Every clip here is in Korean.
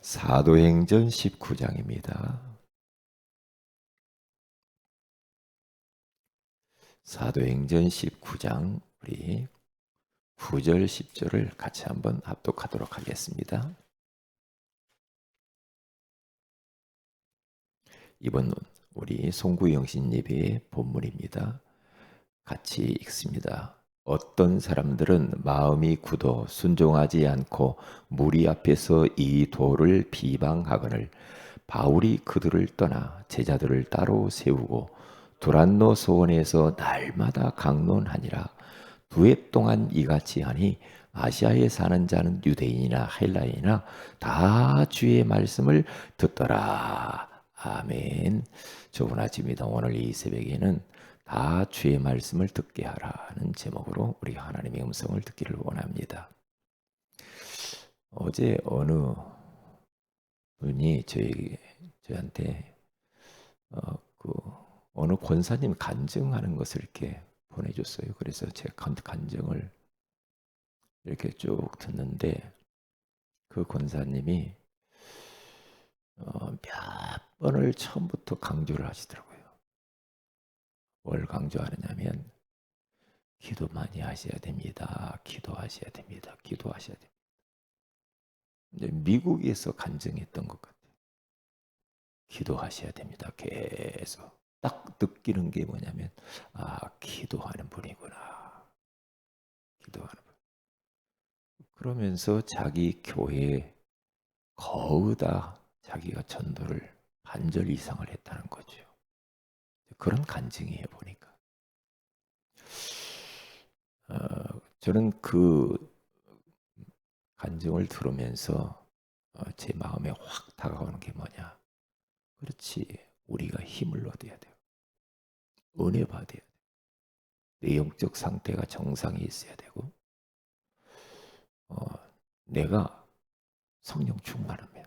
사도행전 19장입니다. 사도행전 19장 우리 9절 10절을 같이 한번 합독하도록 하겠습니다. 이번 우리 송구영신 예배의 본문입니다. 같이 읽습니다. 어떤 사람들은 마음이 굳어 순종하지 않고 무리 앞에서 이 도를 비방하거늘 바울이 그들을 떠나 제자들을 따로 세우고 두란노 소원에서 날마다 강론하니라. 두 해 동안 이같이 하니 아시아에 사는 자는 유대인이나 헬라인이나 다 주의 말씀을 듣더라. 아멘. 좋은 아침입니다. 오늘 이 새벽에는 다 주의 말씀을 듣게 하라는 제목으로 우리 하나님의 음성을 듣기를 원합니다. 어제 어느 분이 저한테 그 어느 권사님 간증하는 것을 이렇게 보내줬어요. 그래서 제 간증을 이렇게 쭉 듣는데 그 권사님이 몇 번을 처음부터 강조를 하시더라고요. 뭘 강조하느냐면 기도 많이 하셔야 됩니다. 기도하셔야 됩니다. 기도하셔야 됩니다. 이제 미국에서 간증했던 것 같아요. 기도하셔야 됩니다. 계속 딱 느끼는 게 뭐냐면 기도하는 분이구나. 기도하는 분. 그러면서 자기 교회에 거의 다 자기가 전도를 반절 이상을 했다는 거죠. 그런 간증이에요 보니까. 저는 그 간증을 들으면서 제 마음에 확 다가오는 게 뭐냐. 그렇지. 우리가 힘을 얻어야 돼요. 은혜 받아야 돼요. 내 영적 상태가 정상이 있어야 되고 어, 내가 성령 충만하면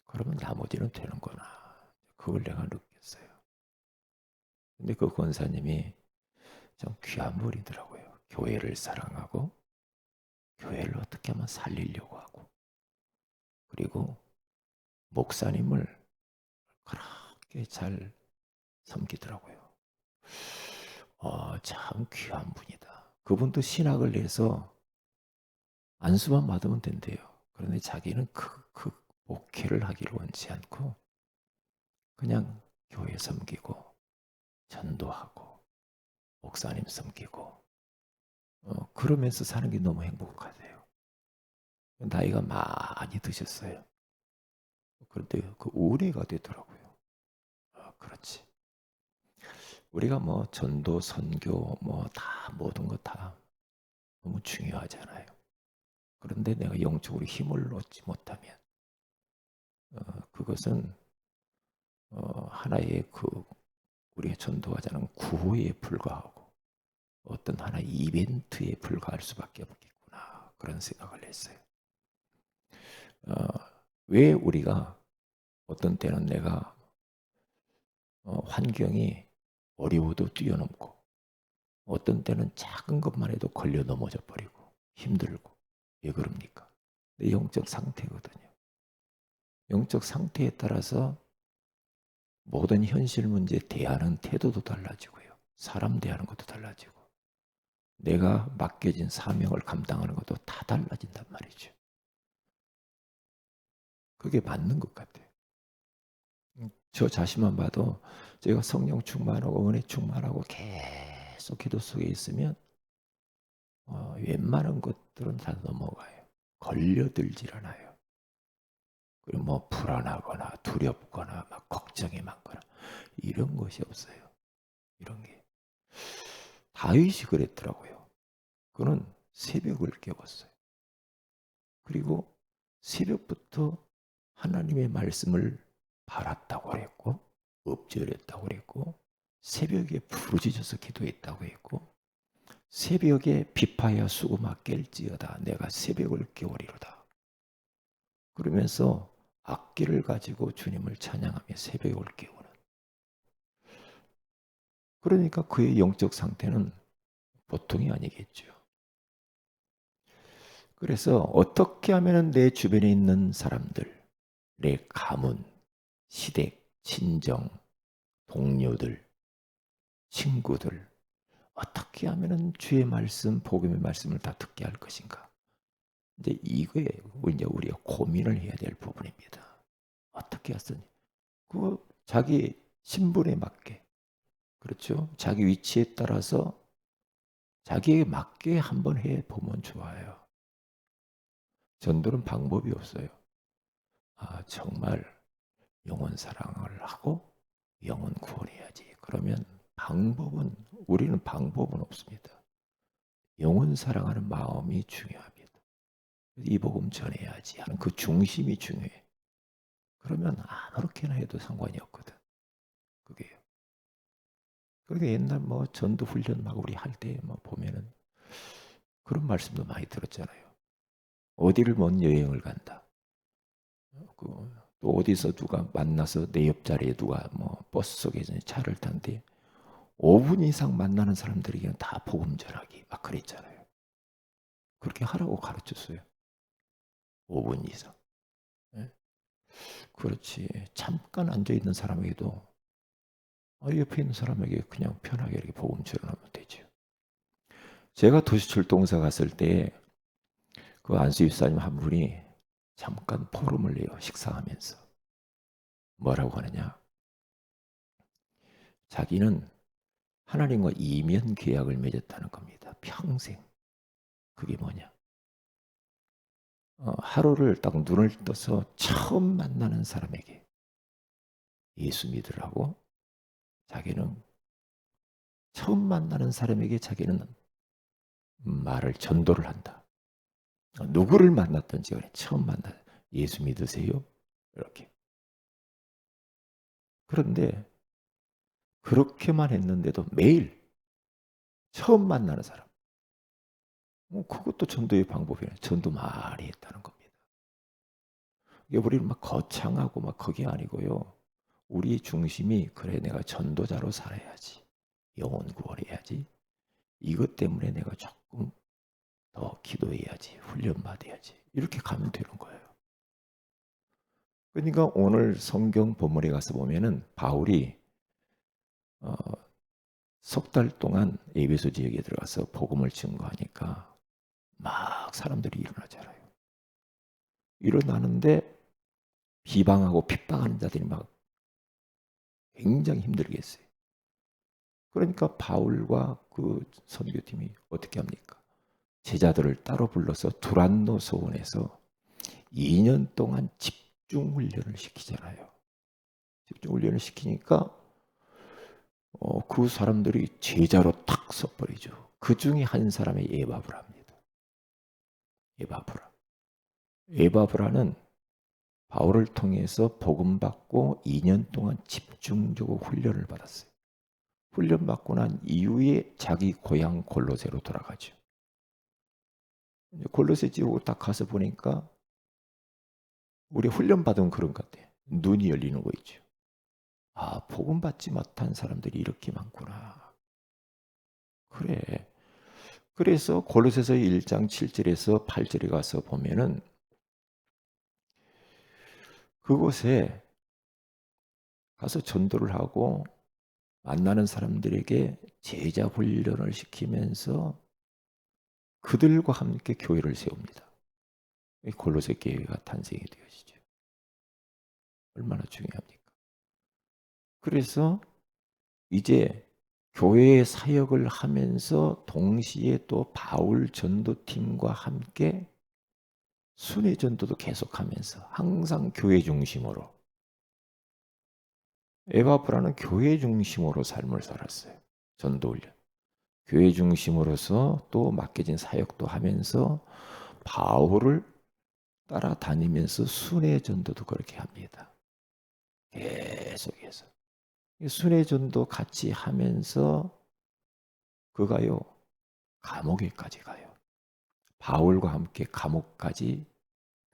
그러면 나머지는 되는구나. 그걸 내가 느꼈어요. 근데 그 권사님이 좀 귀한 분이더라고요. 교회를 사랑하고 교회를 어떻게 하면 살리려고 하고 그리고 목사님을 그렇게 잘 섬기더라고요. 참 귀한 분이다. 그분도 신학을 내서 안수만 받으면 된대요. 그런데 자기는 그 목회를 하기를 원치 않고 그냥 교회 섬기고 전도하고 목사님 섬기고 그러면서 사는 게 너무 행복하대요. 나이가 많이 드셨어요. 그런데 그 은혜가 되더라고요. 그렇지. 우리가 뭐 전도, 선교, 뭐 다 모든 거 다 너무 중요하잖아요. 그런데 내가 영적으로 힘을 얻지 못하면 그것은 하나의 우리가 전도하자는 구호에 불과하고 어떤 하나의 이벤트에 불과할 수밖에 없겠구나 그런 생각을 했어요. 왜 우리가 어떤 때는 내가 환경이 어려워도 뛰어넘고 어떤 때는 작은 것만 해도 걸려 넘어져 버리고 힘들고 왜 그럽니까? 내 영적 상태거든요. 영적 상태에 따라서 모든 현실 문제 대하는 태도도 달라지고요. 사람 대하는 것도 달라지고 내가 맡겨진 사명을 감당하는 것도 다 달라진단 말이죠. 그게 맞는 것 같아요. 저 자신만 봐도 제가 성령 충만하고 은혜 충만하고 계속 기도 속에 있으면 웬만한 것들은 다 넘어가요. 걸려들질 않아요. 그리고 뭐 불안하거나 두렵거나 막 걱정이 많거나 이런 것이 없어요. 이런 게. 다윗이 그랬더라고요. 그는 새벽을 깨웠어요. 그리고 새벽부터 하나님의 말씀을 바랐다고 했고 엎드렸다고 했고 새벽에 부르짖어서 기도했다고 했고 새벽에 비파야 수고마 깰지어다 내가 새벽을 깨우리로다. 그러면서 악기를 가지고 주님을 찬양하며 새벽을 깨우는. 그러니까 그의 영적 상태는 보통이 아니겠죠. 그래서 어떻게 하면 내 주변에 있는 사람들, 내 가문, 시댁, 친정, 동료들, 친구들, 어떻게 하면 주의 말씀, 복음의 말씀을 다 듣게 할 것인가? 이제 이거에 이제 우리가 고민을 해야 될 부분입니다. 어떻게 하서니? 그 자기 신분에 맞게, 그렇죠? 자기 위치에 따라서 자기에게 맞게 한번 해 보면 좋아요. 전도는 방법이 없어요. 아, 정말 영혼 사랑을 하고 영혼 구원해야지. 그러면 우리는 방법은 없습니다. 영혼 사랑하는 마음이 중요합니다. 이 복음 전해야지 하는 그 중심이 중요해. 그러면 아무렇게나 해도 상관이 없거든. 그게요. 그러니까 옛날 뭐 전도 훈련 막 우리 할 때 뭐 보면은 그런 말씀도 많이 들었잖아요. 어디를 먼 여행을 간다. 또 어디서 누가 만나서 내 옆자리에 누가 뭐 버스 속에 차를 탄데 5분 이상 만나는 사람들에게는 다 복음 전하기 막 그랬잖아요. 그렇게 하라고 가르쳤어요. 5분 이상. 예? 그렇지. 잠깐 앉아 있는 사람에게도 옆에 있는 사람에게 그냥 편하게 이렇게 복음 전하면 되죠. 제가 도시출동사 갔을 때 그 안수 집사님 한 분이 잠깐 포럼을 내요. 식사하면서. 뭐라고 하느냐? 자기는 하나님과 이면 계약을 맺었다는 겁니다. 평생. 그게 뭐냐? 하루를 딱 눈을 떠서 처음 만나는 사람에게 예수 믿으라고 자기는 처음 만나는 사람에게 자기는 말을 전도를 한다. 누구를 만났든지 그래. 처음 만나 예수 믿으세요? 이렇게. 그런데 그렇게만 했는데도 매일 처음 만나는 사람. 그것도 전도의 방법이에요. 전도 많이 했다는 겁니다. 이게 우리는 막 거창하고 막 그게 아니고요. 우리의 중심이 그래 내가 전도자로 살아야지. 영혼 구원해야지. 이것 때문에 내가 조금 더 기도해야지. 훈련받아야지. 이렇게 가면 되는 거예요. 그러니까 오늘 성경 본문에 가서 보면은 바울이 어, 석 달 동안 에베소 지역에 들어가서 복음을 증거하니까 막 사람들이 일어나잖아요. 일어나는데 비방하고 핍박하는 자들이 막 굉장히 힘들게 했어요. 그러니까 바울과 그 선교팀이 어떻게 합니까? 제자들을 따로 불러서 두란노 소원에서 2년 동안 집중 훈련을 시키잖아요. 집중 훈련을 시키니까 그 사람들이 제자로 탁 서버리죠. 그 중에 한 사람이 에바브라입니다. 에바브라. 에바브라는 바울을 통해서 복음 받고 2년 동안 집중적으로 훈련을 받았어요. 훈련 받고 난 이후에 자기 고향 골로새로 돌아가죠. 골로새 지역으로 딱 가서 보니까 우리 훈련 받은 그런 것 같아요. 눈이 열리는 거 있죠. 아, 복음 받지 못한 사람들이 이렇게 많구나. 그래. 그래서 골로새서 1장 7절에서 8절에 가서 보면은 그곳에 가서 전도를 하고 만나는 사람들에게 제자 훈련을 시키면서 그들과 함께 교회를 세웁니다. 골로새 교회가 탄생이 되어지죠. 얼마나 중요합니까? 그래서 이제 교회의 사역을 하면서 동시에 또 바울 전도팀과 함께 순회 전도도 계속하면서 항상 교회 중심으로 에바브라는 교회 중심으로 삶을 살았어요. 전도 훈련. 교회 중심으로서 또 맡겨진 사역도 하면서 바울을 따라다니면서 순회 전도도 그렇게 합니다. 계속해서. 순회 전도 같이 하면서 그가요 감옥에까지 가요. 바울과 함께 감옥까지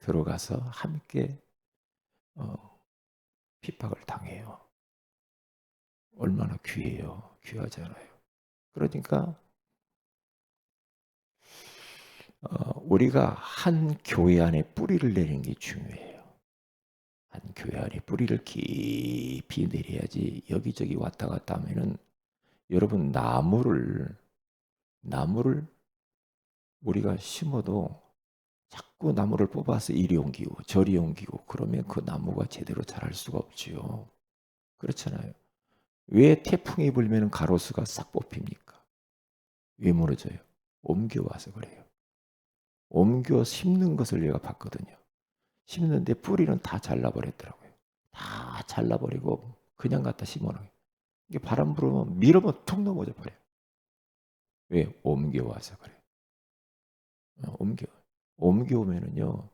들어가서 함께 핍박을 당해요. 얼마나 귀해요. 귀하잖아요. 그러니까 우리가 한 교회 안에 뿌리를 내리는 게 중요해요. 한 교회 안에 뿌리를 깊이 내려야지 여기저기 왔다 갔다 하면은 여러분 나무를 우리가 심어도 자꾸 나무를 뽑아서 이리 옮기고 저리 옮기고 그러면 그 나무가 제대로 자랄 수가 없지요. 그렇잖아요. 왜 태풍이 불면 가로수가 싹 뽑힙니까? 왜 무너져요? 옮겨와서 그래요. 옮겨 심는 것을 내가 봤거든요. 심는데 뿌리는 다 잘라버렸더라고요. 다 잘라버리고 그냥 갖다 심어놔요. 이게 바람 불으면 밀으면 툭 넘어져 버려요. 왜? 옮겨와서 그래요. 옮겨오면은요,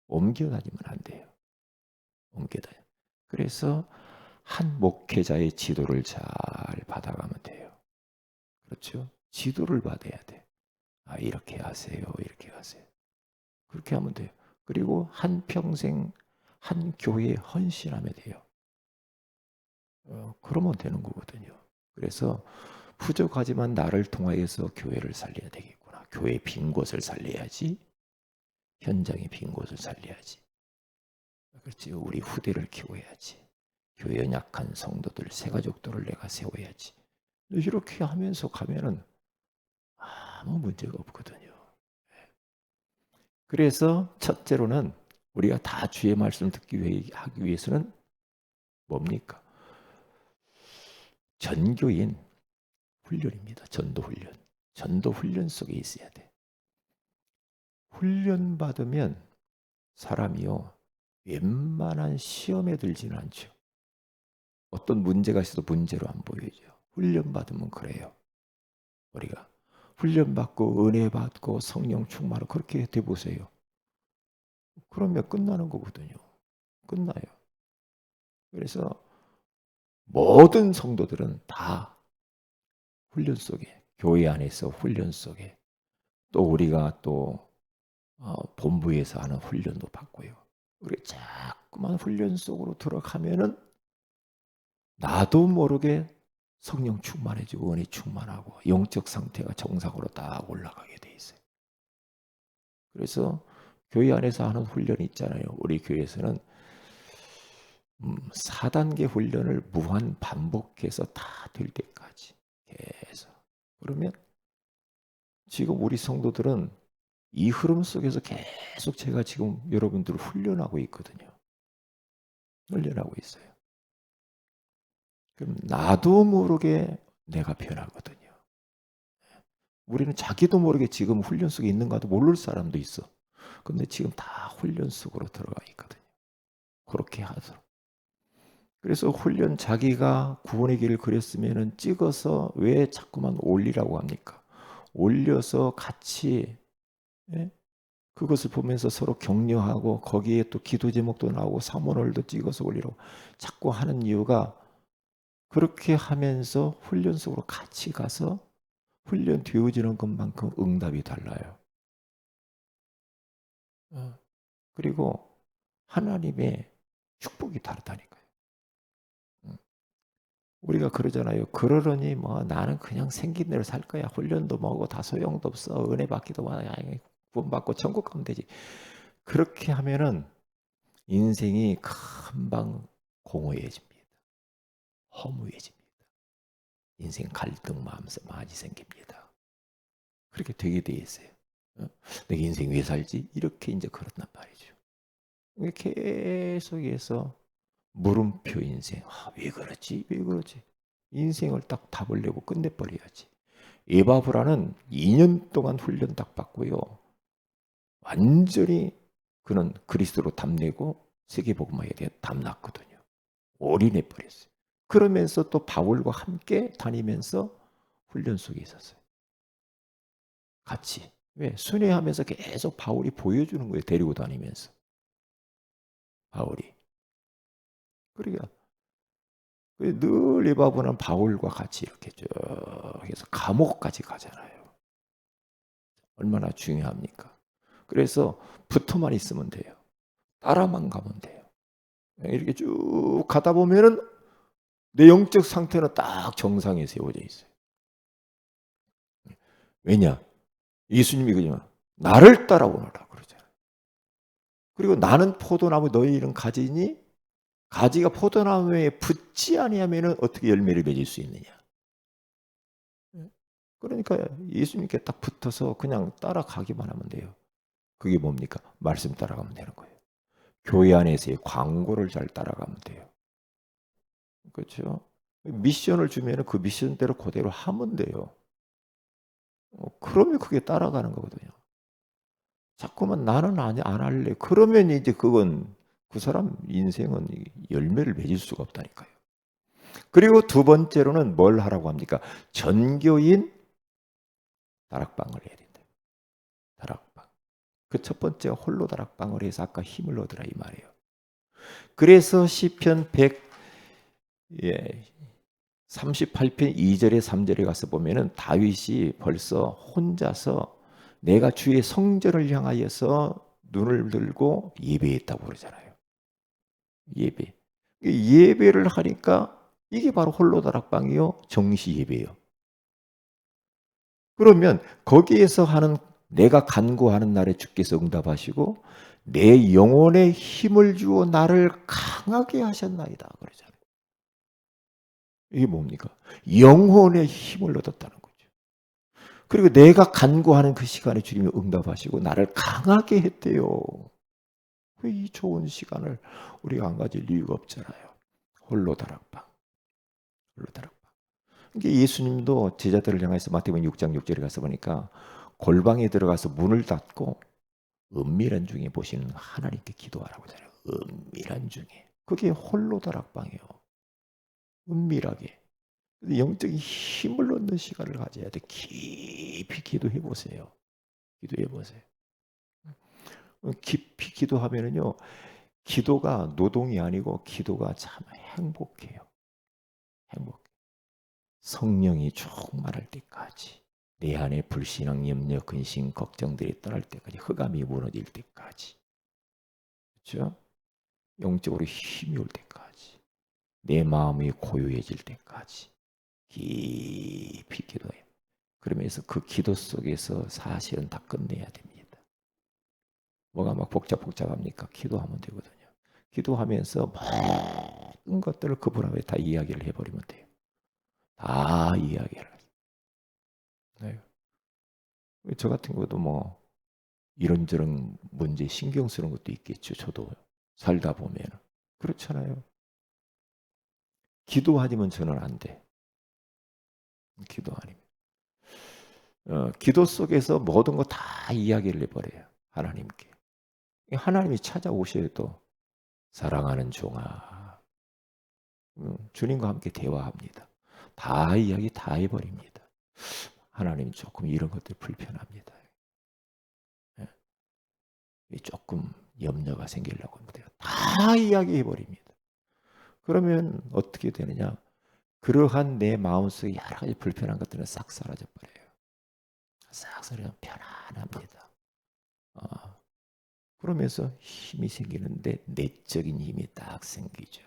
옮겨 다니면 안 돼요. 옮겨 다녀. 그래서 한 목회자의 지도를 잘 받아가면 돼요. 그렇죠? 지도를 받아야 돼. 아, 이렇게 하세요. 이렇게 하세요. 그렇게 하면 돼요. 그리고 한평생 한 교회에 헌신하면 돼요. 그러면 되는 거거든요. 그래서 부족하지만 나를 통하여서 교회를 살려야 되겠구나. 교회 빈 곳을 살려야지. 현장의 빈 곳을 살려야지. 그렇지. 우리 후대를 키워야지. 교회 연약한 성도들, 새가족들을 내가 세워야지. 이렇게 하면서 가면은 아무 문제가 없거든요. 그래서 첫째로는 우리가 다 주의 말씀을 하기 위해서는 뭡니까? 전교인 훈련입니다. 전도 훈련. 전도 훈련 속에 있어야 돼. 훈련 받으면 사람이요 웬만한 시험에 들지는 않죠. 어떤 문제가 있어도 문제로 안 보이죠. 훈련 받으면 그래요. 우리가 훈련 받고 은혜 받고 성령 충만하고 그렇게 돼 보세요. 그러면 끝나는 거거든요. 끝나요. 그래서 모든 성도들은 다 훈련 속에, 교회 안에서 훈련 속에, 또 우리가 또 본부에서 하는 훈련도 받고요. 우리 자꾸만 훈련 속으로 들어가면은 나도 모르게 성령 충만해지고 은혜 충만하고 영적 상태가 정상으로 딱 올라가게 돼 있어요. 그래서 교회 안에서 하는 훈련이 있잖아요. 우리 교회에서는 4단계 훈련을 무한 반복해서 다 될 때까지 계속. 그러면 지금 우리 성도들은 이 흐름 속에서 계속 제가 지금 여러분들을 훈련하고 있거든요. 훈련하고 있어요. 그럼 나도 모르게 내가 변하거든요. 우리는 자기도 모르게 지금 훈련 속에 있는가도 모를 사람도 있어. 근데 지금 다 훈련 속으로 들어가 있거든요. 그렇게 하도록. 그래서 훈련 자기가 구원의 길을 그렸으면은 찍어서 왜 자꾸만 올리라고 합니까? 올려서 같이 예? 그것을 보면서 서로 격려하고 거기에 또 기도 제목도 나오고 사모월도 찍어서 올리라고 자꾸 하는 이유가 그렇게 하면서 훈련 속으로 같이 가서 훈련 되어지는 것만큼 응답이 달라요. 그리고 하나님의 축복이 다르다니까요. 우리가 그러잖아요. 그러려니 뭐 나는 그냥 생긴 대로 살 거야. 훈련도 뭐고 다 소용도 없어. 은혜 받기도 구원 받고 천국 가면 되지. 그렇게 하면은 인생이 금방 공허해집니다. 허무해집니다. 인생 갈등 마음에서 많이 생깁니다. 그렇게 되게 돼 있어요. 내가 인생 왜 살지? 이렇게 이제 그렇단 말이죠. 계속해서 물음표 인생. 왜 그렇지? 왜 그렇지? 인생을 딱 답을 내고 끝내버려야지. 에바브라는 2년 동안 훈련 딱 받고요. 완전히 그는 그리스도로 답내고 세계복음화에 대해 답났거든요. 올인해 버렸어요. 그러면서 또 바울과 함께 다니면서 훈련 속에 있었어요. 같이. 왜? 순회하면서 계속 바울이 보여주는 거예요. 데리고 다니면서. 바울이. 그러니까 늘 에바브는 바울과 같이 이렇게 쭉 해서 감옥까지 가잖아요. 얼마나 중요합니까? 그래서 붙어만 있으면 돼요. 따라만 가면 돼요. 이렇게 쭉 가다 보면은 내 영적 상태는 딱 정상에 세워져 있어요. 왜냐? 예수님이 그냥 나를 따라오너라 그러잖아요. 그리고 나는 포도나무 너희는 가지니 가지가 포도나무에 붙지 아니하면은 어떻게 열매를 맺을 수 있느냐. 그러니까 예수님께 딱 붙어서 그냥 따라가기만 하면 돼요. 그게 뭡니까? 말씀 따라가면 되는 거예요. 교회 안에서의 광고를 잘 따라가면 돼요. 그렇죠? 미션을 주면 그 미션대로 그대로 하면 돼요. 그러면 그게 따라가는 거거든요. 자꾸만 나는 안 할래. 그러면 이제 그건 그 사람 인생은 열매를 맺을 수가 없다니까요. 그리고 두 번째로는 뭘 하라고 합니까? 전교인 다락방을 해야 된다. 다락방. 그 첫 번째 홀로 다락방을 해서 아까 힘을 얻으라 이 말이에요. 그래서 시편 38편 2절에 3절에 가서 보면은 다윗이 벌써 혼자서 내가 주의 성전을 향하여서 눈을 들고 예배했다고 그러잖아요. 예배. 예배를 하니까 이게 바로 홀로 다락방이요. 정시 예배예요. 그러면 거기에서 하는 내가 간구하는 날에 주께서 응답하시고 내 영혼에 힘을 주어 나를 강하게 하셨나이다 그러잖아요. 이게 뭡니까? 영혼의 힘을 얻었다는 거죠. 그리고 내가 간구하는 그 시간에 주님이 응답하시고 나를 강하게 했대요. 이 좋은 시간을 우리가 안 가질 이유가 없잖아요. 홀로 다락방. 홀로 다락방. 이게 예수님도 제자들을 향해서 마태복음 6장 6절에 가서 보니까 골방에 들어가서 문을 닫고 은밀한 중에 보시는 하나님께 기도하라고 하잖아요. 은밀한 중에. 그게 홀로 다락방이에요. 은밀하게. 영적인 힘을 얻는 시간을 가져야 돼. 깊이 기도해 보세요. 기도해 보세요. 깊이 기도하면은요, 기도가 노동이 아니고 기도가 참 행복해요. 행복. 성령이 충만할 때까지, 내 안에 불신앙, 염려, 근심, 걱정들이 떠날 때까지, 흑암이 무너질 때까지, 그렇죠? 영적으로 힘이 올 때까지, 내 마음이 고요해질 때까지 깊이 기도해요. 그러면서 그 기도 속에서 사실은 다 끝내야 됩니다. 뭐가 막 복잡합니까? 기도하면 되거든요. 기도하면서 모든 것들을 그분 앞에 다 이야기를 해버리면 돼요. 다 이야기를. 네. 저 같은 것도 뭐 이런저런 문제 신경 쓰는 것도 있겠죠. 저도 살다 보면. 그렇잖아요. 기도 아니면 저는 안 돼. 기도 아니면. 기도 속에서 모든 거 다 이야기를 해버려요. 하나님께. 하나님이 찾아오셔야 또 사랑하는 종아. 주님과 함께 대화합니다. 다 이야기 다 해버립니다. 하나님 조금 이런 것들 불편합니다. 조금 염려가 생기려고 합니다. 다 이야기해버립니다. 그러면 어떻게 되느냐? 그러한 내 마음속에 여러 가지 불편한 것들은 싹 사라져버려요. 싹 사라져 편안합니다. 그러면서 힘이 생기는데 내적인 힘이 딱 생기죠.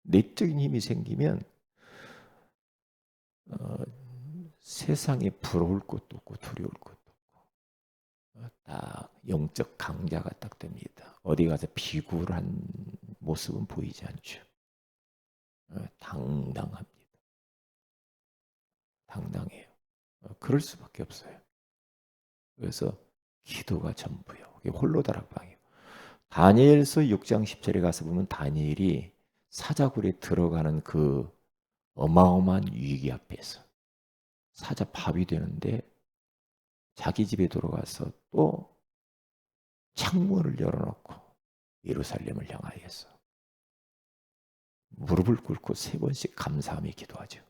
내적인 힘이 생기면 세상에 부러울 것도 없고 두려울 것도 없고 딱 영적 강자가 딱 됩니다. 어디 가서 비굴한 모습은 보이지 않죠. 당당합니다. 당당해요. 그럴 수밖에 없어요. 그래서 기도가 전부요. 홀로 다락방이에요. 다니엘서 6장 10절에 가서 보면 다니엘이 사자굴에 들어가는 그 어마어마한 위기 앞에서 사자 밥이 되는데 자기 집에 들어가서 또 창문을 열어놓고 예루살렘을 향하여서 무릎을 꿇고 3번씩 감사하며 기도하죠.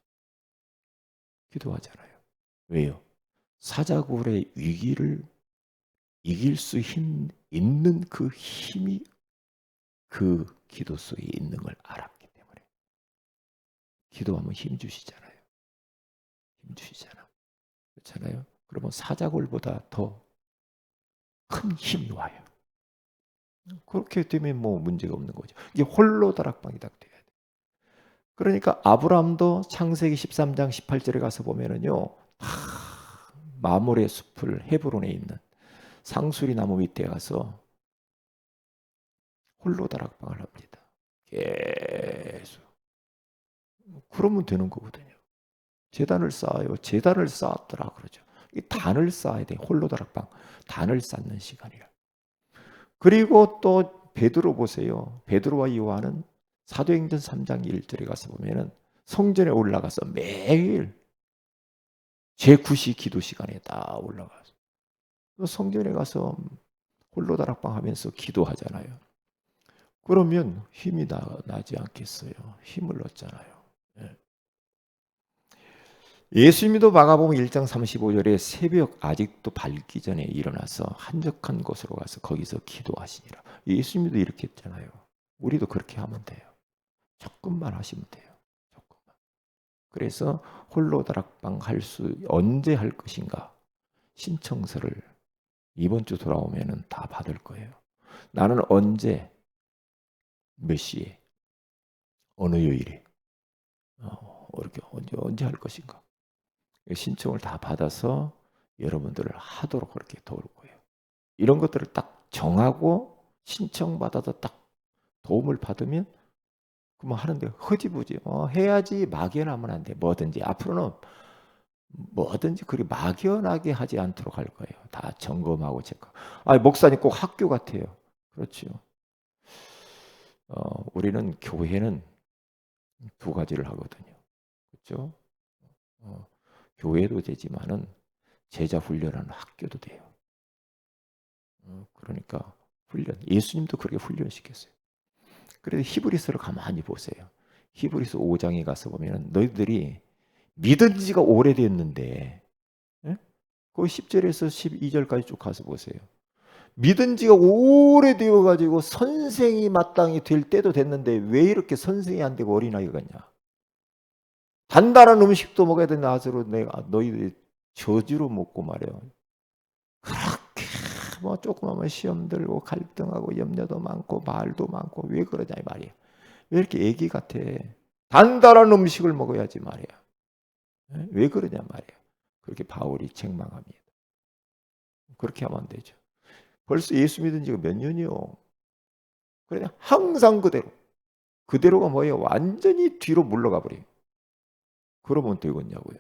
기도하잖아요. 왜요? 사자굴의 위기를 이길 수 있는 그 힘이 그 기도 속에 있는 걸 알았기 때문에 기도하면 힘 주시잖아요. 힘 주시잖아. 그렇잖아요. 그러면 사자굴보다 더 큰 힘이 와요. 그렇게 되면 뭐 문제가 없는 거죠. 이게 홀로 다락방이 딱 돼야 돼. 그러니까 아브라함도 창세기 13장 18절에 가서 보면은요, 마모레 숲을 헤브론에 있는 상수리 나무 밑에 가서 홀로 다락방을 합니다. 계속. 그러면 되는 거거든요. 제단을 쌓아요. 제단을 쌓았더라 그러죠. 이 단을 쌓아야 돼. 홀로 다락방. 단을 쌓는 시간이라. 그리고 또 베드로 보세요. 베드로와 요한은 사도행전 3장 1절에 가서 보면은 성전에 올라가서 매일 제9시 기도 시간에 다 올라가서 성전에 가서 홀로 다락방 하면서 기도하잖아요. 그러면 힘이 나지 않겠어요? 힘을 얻잖아요. 예수님도 마가복음 1장 35절에 새벽 아직도 밝기 전에 일어나서 한적한 곳으로 가서 거기서 기도하시니라. 예수님도 이렇게 했잖아요. 우리도 그렇게 하면 돼요. 조금만 하시면 돼요. 조금만. 그래서 홀로 다락방 언제 할 것인가? 신청서를 이번 주 돌아오면은 다 받을 거예요. 나는 언제, 몇 시에, 어느 요일에, 이렇게 언제 할 것인가? 신청을 다 받아서 여러분들을 하도록 그렇게 도울 거예요. 이런 것들을 딱 정하고 신청받아서 딱 도움을 받으면 그만 하는데 흐지부지 해야지 막연하면 안 돼. 뭐든지 앞으로는 뭐든지 그리 막연하게 하지 않도록 할 거예요. 다 점검하고 체크. 목사님 꼭 학교 같아요. 그렇죠. 우리는 교회는 두 가지를 하거든요. 그렇죠? 교회도 되지만은 제자 훈련하는 학교도 돼요. 그러니까 예수님도 그렇게 훈련시켰어요. 그래서 히브리서를 가만히 보세요. 히브리서 5장에 가서 보면 너희들이 믿은 지가 오래됐는데, 예? 그 10절에서 12절까지 쭉 가서 보세요. 믿은 지가 오래되어 가지고 선생이 마땅히 될 때도 됐는데 왜 이렇게 선생이 안 되고 어린아이가 같냐? 단단한 음식도 먹어야 되는 아수로 내가 너희들이 저주로 먹고 말이야. 그렇게 뭐 조그마한 시험 들고 갈등하고 염려도 많고 말도 많고 왜 그러냐 이 말이야. 왜 이렇게 애기 같아? 단단한 음식을 먹어야지 말이야. 왜 그러냐 말이야. 그렇게 바울이 책망합니다. 그렇게 하면 안 되죠. 벌써 예수 믿은 지가 몇 년이요. 그러냐 항상 그대로가 뭐예요? 완전히 뒤로 물러가 버려요. 그러면 되겠냐고요.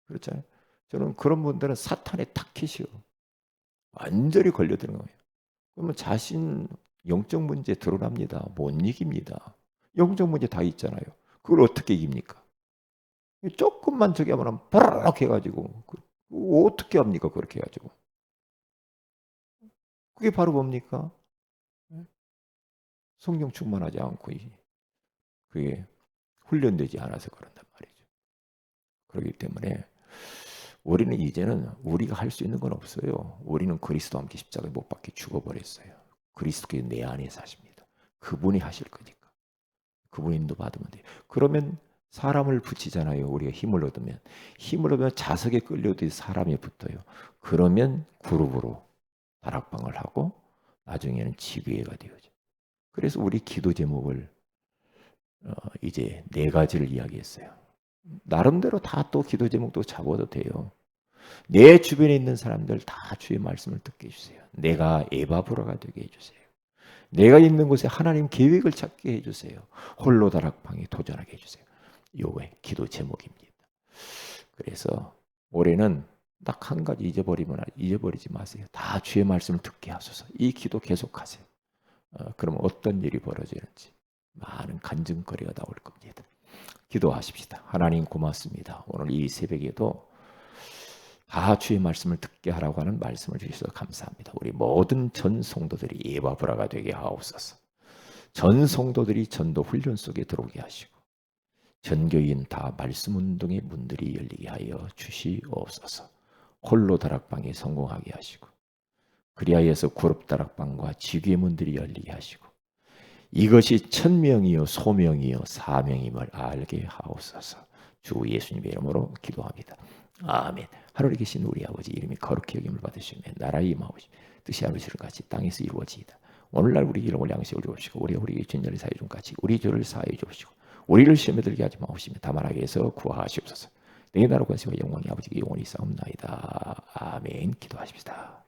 그렇잖아요. 저는 그런 분들은 사탄의 타켓이요. 완전히 걸려드는 거예요. 그러면 자신 영적 문제 드러납니다. 못 이깁니다. 영적 문제 다 있잖아요. 그걸 어떻게 이깁니까? 조금만 저기 하면 바라락 해가지고 어떻게 합니까? 그렇게 해가지고 그게 바로 뭡니까? 성령 충만하지 않고 그게 훈련되지 않아서 그런단 말이죠. 그렇기 때문에 우리는 이제는 우리가 할 수 있는 건 없어요. 우리는 그리스도와 함께 십자가에 못 박혀 죽어버렸어요. 그리스도께서 내 안에 사십니다. 그분이 하실 거니까. 그분 인도 받으면 돼요. 그러면 사람을 붙이잖아요. 우리가 힘을 얻으면. 힘을 얻으면 자석에 끌려도 사람이 붙어요. 그러면 그룹으로 다락방을 하고 나중에는 지교회가 되어져. 그래서 우리 기도 제목을 이제 4가지를 이야기했어요. 나름대로 다 또 기도 제목도 잡아도 돼요. 내 주변에 있는 사람들 다 주의 말씀을 듣게 해주세요. 내가 에바브라가 되게 해주세요. 내가 있는 곳에 하나님 계획을 찾게 해주세요. 홀로 다락방에 도전하게 해주세요. 요게 기도 제목입니다. 그래서 올해는 딱 한 가지 잊어버리지 마세요. 다 주의 말씀을 듣게 하소서. 이 기도 계속하세요. 그럼 어떤 일이 벌어지는지 많은 간증거리가 나올 겁니다. 기도하십시다. 하나님 고맙습니다. 오늘 이 새벽에도 다 주의 말씀을 듣게 하라고 하는 말씀을 주셔서 감사합니다. 우리 모든 전 성도들이 에바브라가 되게 하옵소서. 전 성도들이 전도 훈련 속에 들어오게 하시고 전교인 다 말씀 운동의 문들이 열리게 하여 주시옵소서. 홀로 다락방에 성공하게 하시고 그리하여서 그룹 다락방과 지교의 문들이 열리게 하시고 이것이 천명이요 소명이요 사명임을 알게 하옵소서. 주 예수님의 이름으로 기도합니다. 아멘. 하늘에 계신 우리 아버지 이름이 거룩히 여김을 받으시며 나라의 임하오시며 뜻이 아버지를 같이 땅에서 이루어지이다. 오늘날 우리 일용할 양식을 주옵시고 우리에게 진 일을 사해 준 같이 우리 죄를 사하여 주옵시고 우리를 시험에 들게 하지 마옵시며 다만 악에서 구하시옵소서. 내 나라 권세와 영광이 아버지께 영원히 싸움나이다. 아멘. 기도하십시다.